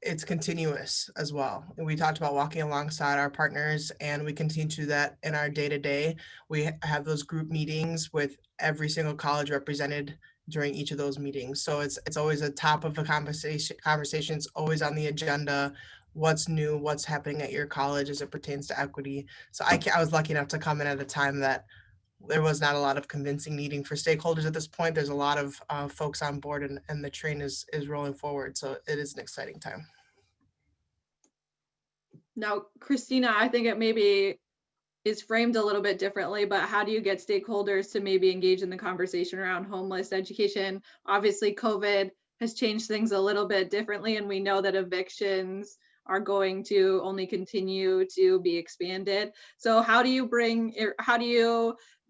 it's continuous as well. And we talked about walking alongside our partners, and we continue to do that in our day-to-day. We have those group meetings with every single college represented during each of those meetings. So it's always a top of the conversations, always on the agenda. What's new, what's happening at your college as it pertains to equity. So I was lucky enough to come in at a time that there was not a lot of convincing needing for stakeholders at this point. There's a lot of folks on board, and the train is rolling forward. So it is an exciting time. Now, Christina, I think it maybe is framed a little bit differently, but how do you get stakeholders to maybe engage in the conversation around homeless education? Obviously, COVID has changed things a little bit differently, and we know that evictions are going to only continue to be expanded. So how do you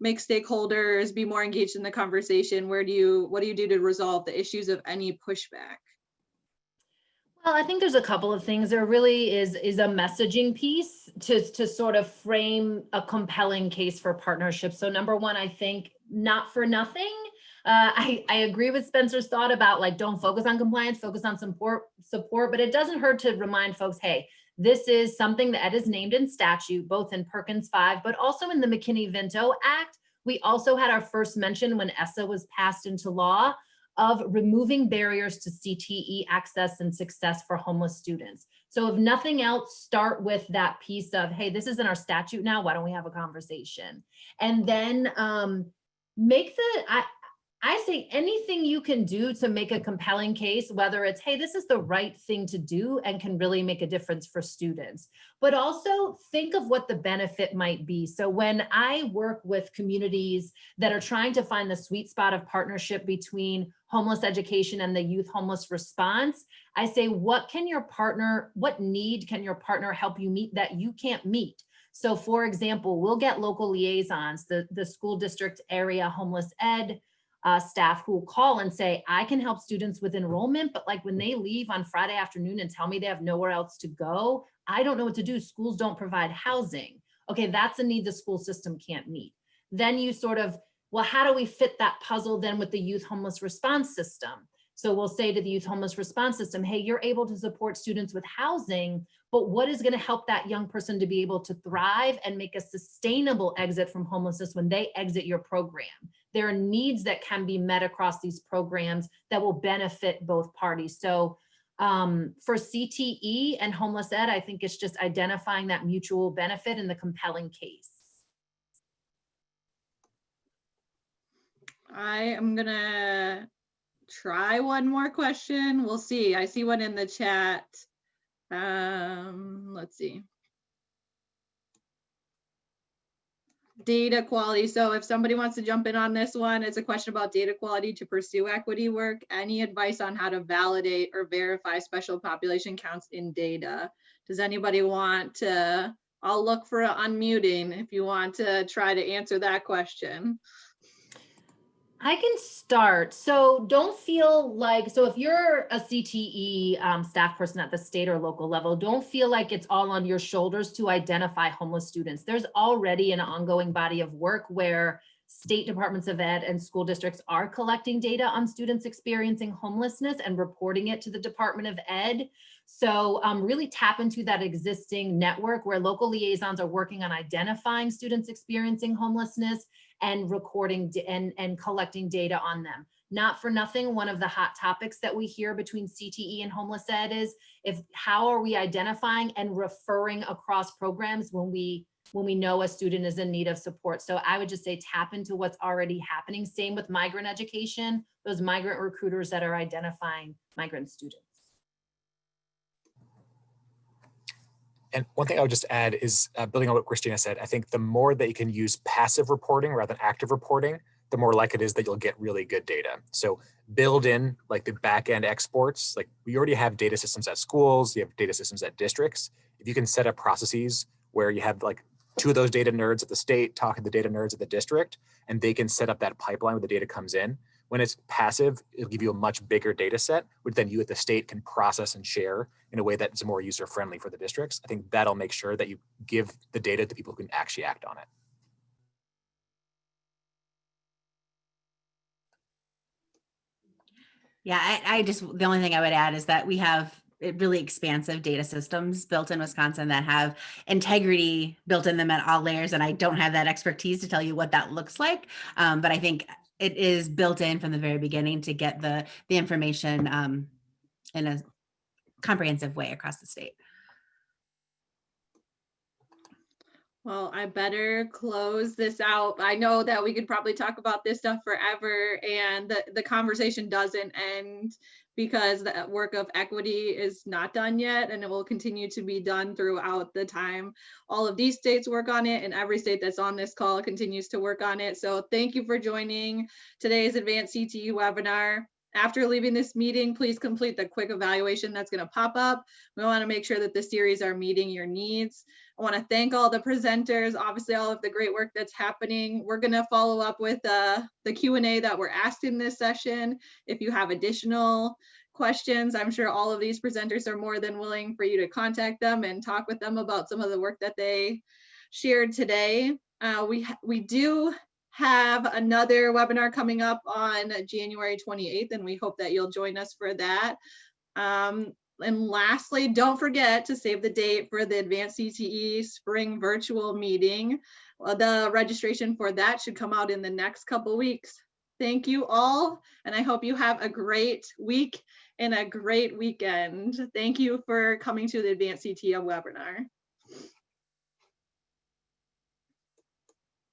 make stakeholders be more engaged in the conversation? What do you do to resolve the issues of any pushback? Well, I think there's a couple of things. There really is a messaging piece to sort of frame a compelling case for partnership. So number one, I think not for nothing. I agree with Spencer's thought about like, don't focus on compliance, focus on support, but it doesn't hurt to remind folks, hey, this is something that is named in statute, both in Perkins 5, but also in the McKinney-Vento Act. We also had our first mention when ESSA was passed into law of removing barriers to CTE access and success for homeless students. So if nothing else, start with that piece of, hey, this is in our statute now, why don't we have a conversation? And then I say anything you can do to make a compelling case, whether it's, hey, this is the right thing to do and can really make a difference for students, but also think of what the benefit might be. So when I work with communities that are trying to find the sweet spot of partnership between homeless education and the youth homeless response, I say, what need can your partner help you meet that you can't meet? So for example, we'll get local liaisons, the school district area homeless ed staff who will call and say, I can help students with enrollment, but like when they leave on Friday afternoon and tell me they have nowhere else to go, I don't know what to do. Schools don't provide housing. Okay, that's a need the school system can't meet. Then you sort of, well, how do we fit that puzzle then with the youth homeless response system? So we'll say to the youth homeless response system, hey, you're able to support students with housing, but what is going to help that young person to be able to thrive and make a sustainable exit from homelessness when they exit your program? There are needs that can be met across these programs that will benefit both parties. So for CTE and homeless ed, I think it's just identifying that mutual benefit and the compelling case. I am gonna try one more question. We'll see. I see one in the chat. Let's see. Data quality. So if somebody wants to jump in on this one, it's a question about data quality to pursue equity work. Any advice on how to validate or verify special population counts in data? Does anybody want to, I'll look for unmuting if you want to try to answer that question. I can start. So don't feel like, so if you're a CTE staff person at the state or local level, don't feel like it's all on your shoulders to identify homeless students. There's already an ongoing body of work where state departments of ed and school districts are collecting data on students experiencing homelessness and reporting it to the Department of Ed. So really tap into that existing network where local liaisons are working on identifying students experiencing homelessness and recording and collecting data on them. Not for nothing, one of the hot topics that we hear between CTE and homeless ed is how are we identifying and referring across programs when we when we know a student is in need of support. So I would just say tap into what's already happening. Same with migrant education, those migrant recruiters that are identifying migrant students. And one thing I would just add is building on what Christina said, I think the more that you can use passive reporting rather than active reporting, the more likely it is that you'll get really good data. So build in like the back end exports, like we already have data systems at schools, you have data systems at districts. If you can set up processes where you have like 2 of those data nerds at the state talking to the data nerds at the district, and they can set up that pipeline where the data comes in. When it's passive, it'll give you a much bigger data set, which then you at the state can process and share in a way that's more user-friendly for the districts. I think that'll make sure that you give the data to people who can actually act on it. Yeah, I just, the only thing I would add is that we have really expansive data systems built in Wisconsin that have integrity built in them at all layers. And I don't have that expertise to tell you what that looks like. But I think it is built in from the very beginning to get the information in a comprehensive way across the state. Well, I better close this out. I know that we could probably talk about this stuff forever, and the conversation doesn't end because the work of equity is not done yet, and it will continue to be done throughout the time. All of these states work on it, and every state that's on this call continues to work on it. So thank you for joining today's Advance CTE webinar. After leaving this meeting, please complete the quick evaluation that's going to pop up. We want to make sure that the series are meeting your needs. I want to thank all the presenters, obviously all of the great work that's happening. We're going to follow up with the Q&A that were asked in this session. If you have additional questions, I'm sure all of these presenters are more than willing for you to contact them and talk with them about some of the work that they shared today. We do have another webinar coming up on January 28th, and we hope that you'll join us for that. And lastly, don't forget to save the date for the Advanced CTE Spring Virtual Meeting. The registration for that should come out in the next couple weeks. Thank you all, and I hope you have a great week and a great weekend. Thank you for coming to the Advanced CTE webinar.